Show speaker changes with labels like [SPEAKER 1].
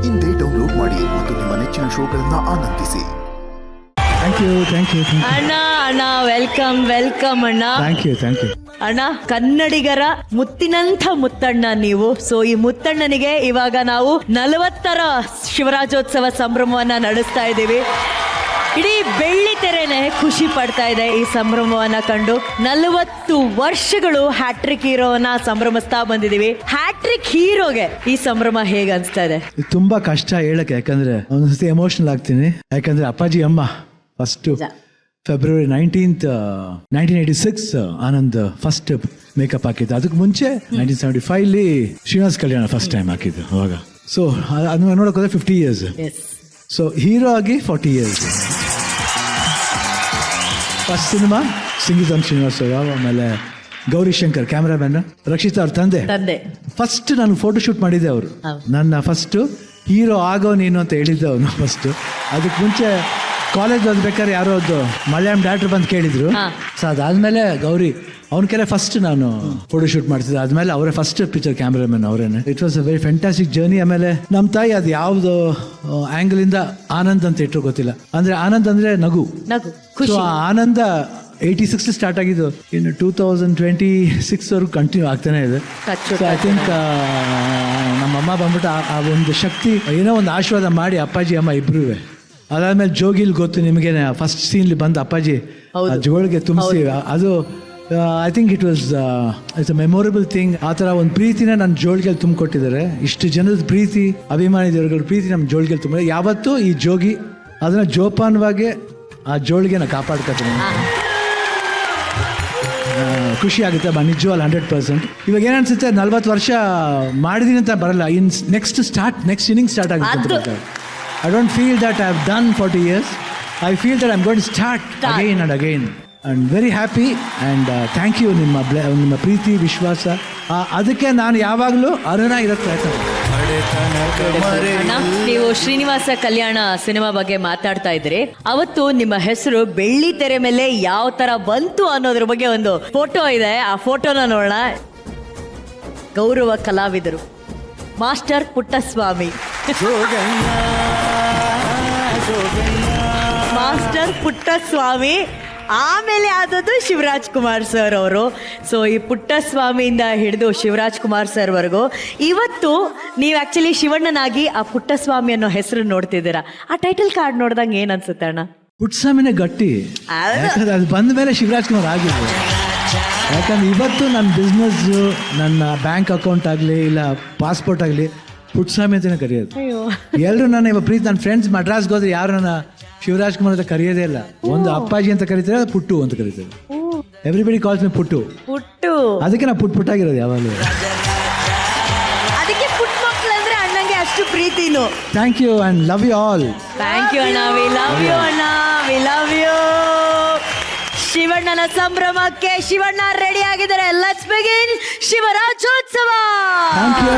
[SPEAKER 1] ಇಂದೇ ಡೌನ್ಲೋಡ್ ಮಾಡಿ ಮತ್ತು ನಿಮ್ಮ ನೆಚ್ಚಿನ ಶೋಗಳನ್ನ ಆನಂದಿಸಿ.
[SPEAKER 2] ಥ್ಯಾಂಕ್ ಯು
[SPEAKER 3] ಅಣ್ಣ ಅಣ್ಣ ವೆಲ್ಕಮ್ ಅಣ್ಣ.
[SPEAKER 2] ಥ್ಯಾಂಕ್ ಯು
[SPEAKER 3] ಅಣ್ಣ, ಕನ್ನಡಿಗರ ಮುತ್ತಿನಂಥ ಮುತ್ತಣ್ಣ ನೀವು. ಸೊ ಈ ಮುತ್ತಣ್ಣನಿಗೆ ಇವಾಗ ನಾವು 40ರ ಶಿವರಾಜೋತ್ಸವ ಸಂಭ್ರಮವನ್ನ ನಡೆಸ್ತಾ ಇದ್ದೀವಿ. ಇಡೀ ಬೆಳ್ಳಿ ತೆರೆನೆ ಖುಷಿ ಪಡ್ತಾ ಇದೆ ಈ ಸಂಭ್ರಮವನ್ನ ಕಂಡು. 40 ವರ್ಷಗಳು ಹ್ಯಾಟ್ರಿಕ್ ಹೀರೋವನ್ನ ಸಂಭ್ರಮಿಸ್ತಾ ಬಂದಿದೀವಿ. ಹ್ಯಾಟ್ರಿಕ್ ಹೀರೋಗೆ ಈ ಸಂಭ್ರಮ ಹೇಗೆ ಅನ್ಸ್ತಾ ಇದೆ?
[SPEAKER 2] ತುಂಬಾ ಕಷ್ಟ ಹೇಳಕ್ಕೆ, ಯಾಕಂದ್ರೆ ಒಂದ್ಸತಿ ಎಮೋಷನಲ್ ಆಗ್ತೀನಿ. ಯಾಕಂದ್ರೆ ಅಪ್ಪಾಜಿ ಅಮ್ಮ first February 19th 1986 Anand first makeup ಹಾಕಿದ್ದು. ಅದಕ್ಕೆ ಮುಂಚೆ 1975 ಶ್ರೀನಿವಾಸ್ ಕಲ್ಯಾಣ ಫಸ್ಟ್ ಟೈಮ್ ಹಾಕಿದ್ದು ಅವಾಗ. ಸೊ ಅದನ್ನ ನೋಡಕ್ ಹೋದ್ರೆ 50 years. ಸೊ ಹೀರೋ ಆಗಿ 40 years. ಫಸ್ಟ್ ಸಿನಿಮಾ ಸಿಂಗಿಸಂ ಶ್ರೀನಿವಾಸ್ ರಾವ್, ಆಮೇಲೆ ಗೌರಿ ಶಂಕರ್ ಕ್ಯಾಮ್ರಾಮನ್, ರಕ್ಷಿತಾ ಅವ್ರ ತಂದೆ. ಫಸ್ಟ್ ನಾನು ಫೋಟೋ ಶೂಟ್ ಮಾಡಿದ್ದೆ ಅವರು. ನನ್ನ ಫಸ್ಟ್ ಹೀರೋ ಆಗೋ ನೀನು ಅಂತ ಹೇಳಿದ್ದೆ ಅವನು ಫಸ್ಟ್. ಅದಕ್ಕೆ ಮುಂಚೆ ಕಾಲೇಜ್ ಓದ್ಬೇಕಾದ್ರೆ ಯಾರೋ ಒಂದು ಮಲಯಾಳಂ ಡೈರೆಕ್ಟರ್ ಬಂದು ಕೇಳಿದ್ರು. ಸೊ ಅದಾದ್ಮೇಲೆ ಗೌರಿ ಅವ್ನ ಕೆಲ ಫಸ್ಟ್ ನಾನು ಫೋಟೋ ಶೂಟ್ ಮಾಡ್ತಿದ್ದೆ. ಆದ್ಮೇಲೆ ಅವರೇ ಫಸ್ಟ್ ಪಿಕ್ಚರ್ ಕ್ಯಾಮ್ರಾಮನ್ ಅವರೇನೆ. It was a very fantastic journey. ಆಮೇಲೆ ನಮ್ಮ ತಾಯಿ ಅದು ಯಾವ್ದು ಆಂಗಲ್ ಇಂದ ಆನಂದ್ ಅಂತ ಇಟ್ಟರು ಗೊತ್ತಿಲ್ಲ, ಅಂದ್ರೆ ಆನಂದ್ ಅಂದ್ರೆ ನಗು. ಸೊ ಆನಂದ 86 ಸ್ಟಾರ್ಟ್ ಆಗಿದ್ದು, ಇನ್ನು 2026 ವರೆಗೂ ಕಂಟಿನ್ಯೂ ಆಗ್ತಾನೆ ಇದೆ. ಸೊ ಐ ಥಿಂಕ್ ನಮ್ಮಮ್ಮ ಬಂದ್ಬಿಟ್ಟು ಆ ಒಂದು ಶಕ್ತಿ, ಏನೋ ಒಂದು ಆಶೀರ್ವಾದ ಮಾಡಿ ಅಪ್ಪಾಜಿ ಅಮ್ಮ ಇಬ್ರು. ಅದಾದ್ಮೇಲೆ ಜೋಗಿಲ್ ಗೊತ್ತು ನಿಮಗೆ, ಫಸ್ಟ್ ಸೀನ್ಲಿ ಬಂದು ಅಪ್ಪಾಜಿ ಜೋಳಿಗೆ ತುಂಬಿಸಿ, ಅದು I think it's a memorable thing. ಆ ಥರ ಒಂದು ಪ್ರೀತಿನ ನನ್ನ ಜೋಳಿಗೆಲ್ಲಿ ತುಂಬಿಕೊಟ್ಟಿದ್ದಾರೆ. ಇಷ್ಟು ಜನದ ಪ್ರೀತಿ, ಅಭಿಮಾನಿ ದೇವರುಗಳ ಪ್ರೀತಿ ನಮ್ಮ ಜೋಳಿಗೆಲ್ಲಿ ತುಂಬ. ಯಾವತ್ತೂ ಈ ಜೋಗಿ ಅದನ್ನ ಜೋಪಾನವಾಗಿ ಆ ಜೋಳಿಗೆನ ಕಾಪಾಡ್ಕೊತೀನಿ. ಖುಷಿ ಆಗುತ್ತೆ ನಿಜವಲ್ಲ 100%. ಇವಾಗ ಏನನ್ಸುತ್ತೆ, 40 ವರ್ಷ ಮಾಡಿದೀನಿ ಅಂತ ಬರಲ್ಲ, ಇನ್ ನೆಕ್ಸ್ಟ್ ಇನ್ನಿಂಗ್ ಸ್ಟಾರ್ಟ್ ಆಗುತ್ತೆ. I don't feel that I have done 40 years. I feel that I'm going to start again and again. I'm very happy and thank you ನಿಮ್ಮ ಪ್ರೀತಿ ವಿಶ್ವಾಸ. ಅದಕ್ಕೆ ನಾನು ಯಾವಾಗಲೂ ಅರುಣ ಇರಕ್ಕೆ ಪ್ರಯತ್ನ.
[SPEAKER 3] ನೀವು ಶ್ರೀನಿವಾಸ ಕಲ್ಯಾಣ ಸಿನಿಮಾ ಬಗ್ಗೆ ಮಾತಾಡ್ತಾ ಇದ್ರಿ. ಅವತ್ತು ನಿಮ್ಮ ಹೆಸರು ಬೆಳ್ಳಿ ತೆರೆ ಮೇಲೆ ಯಾವ ತರ ಬಂತು ಅನ್ನೋದ್ರ ಬಗ್ಗೆ ಒಂದು ಫೋಟೋ ಇದೆ. ಆ ಫೋಟೋನ ನೋಡೋಣ. ಗೌರವ ಕಲಾವಿದರು ಮಾಸ್ಟರ್ ಪುಟ್ಟಸ್ವಾಮಿ, ಮಾಸ್ಟರ್ ಪುಟ್ಟಸ್ವಾಮಿ, ಆಮೇಲೆ ಆದದ್ದು ಶಿವರಾಜ್ ಕುಮಾರ್ ಸರ್ ಅವರು. ಸೊ ಈ ಪುಟ್ಟಸ್ವಾಮಿಯಿಂದ ಹಿಡಿದು ಶಿವರಾಜ್ ಕುಮಾರ್ ಸರ್ ವರೆಗೂ ಇವತ್ತು ನೀವು ಆಕ್ಚುಲಿ ಶಿವಣ್ಣನಾಗಿ ಆ ಪುಟ್ಟಸ್ವಾಮಿ ಅನ್ನೋ ಹೆಸರು ನೋಡ್ತಿದ್ದೀರಾ. ಆ ಟೈಟಲ್ ಕಾರ್ಡ್ ನೋಡಿದಂಗೆ ಏನ್ ಅನ್ಸುತ್ತೆ ಅಣ್ಣ?
[SPEAKER 2] ಪುಟ್ಟಸ್ವಾಮಿನೇ ಗಟ್ಟಿ, ಯಾಕಂದ್ರೆ ಅದು ಬಂದ ಮೇಲೆ ಶಿವರಾಜ್ ಕುಮಾರ್ ಆಗಿದೆ. ಯಾಕಂದ್ರೆ ಇವತ್ತು ನನ್ನ ಬಿಸ್ನೆಸ್, ನನ್ನ ಬ್ಯಾಂಕ್ ಅಕೌಂಟ್ ಆಗಲಿ ಇಲ್ಲ ಪಾಸ್ಪೋರ್ಟ್ ಆಗಲಿ ಪುಟ್ಟಸ್ವಾಮಿ ಅಂತಲೇ ಕರೆಯೋದು. ಎಲ್ಲರೂ ನನ್ನ ಇವಾಗ ಪ್ರೀತಿ, ನನ್ನ ಫ್ರೆಂಡ್ಸ್ ಮಡ್ರಾಸ್ಗೆ ಹೋದ್ರೆ ಯಾರು ನನ್ನ ಶಿವರಾಜ್ ಕುಮಾರ್ ಅಂತ ಕರೆಯೋದೇ ಇಲ್ಲ. ಒಂದು ಅಪ್ಪಾಜಿ ಅಂತ ಕರೀತಾರೆ, ಪುಟ್ಟು ಅಂತ ಕರೀತಾರೆ. ಎವ್ರಿಬಡಿ ಕಾಲ್ಸ್ ಮೀ ಪುಟ್ಟು. ಅದಕ್ಕೆ ನಾ ಪುಟ್ಟಾಗಿರೋದು ಯಾವಾಗಲೂ.
[SPEAKER 3] ಅದಕ್ಕೆ ಪುಟ್ಟ ಮಕ್ಕಳು ಅಂದ್ರೆ ಅಣ್ಣಂಗೆ ಅಷ್ಟು ಪ್ರೀತಿನು.
[SPEAKER 2] Thank you and love you all.
[SPEAKER 3] Thank you ಅಣ್ಣ, ವಿ ಲವ್ ಯು ಅಣ್ಣ, ವಿ ಲವ್ ಯು. ಶಿವಣ್ಣನ ಸಂಭ್ರಮಕ್ಕೆ ಶಿವಣ್ಣ ರೆಡಿ ಆಗಿದ್ದಾರೆ. Let's begin Shivarajotsava.
[SPEAKER 2] Thank you.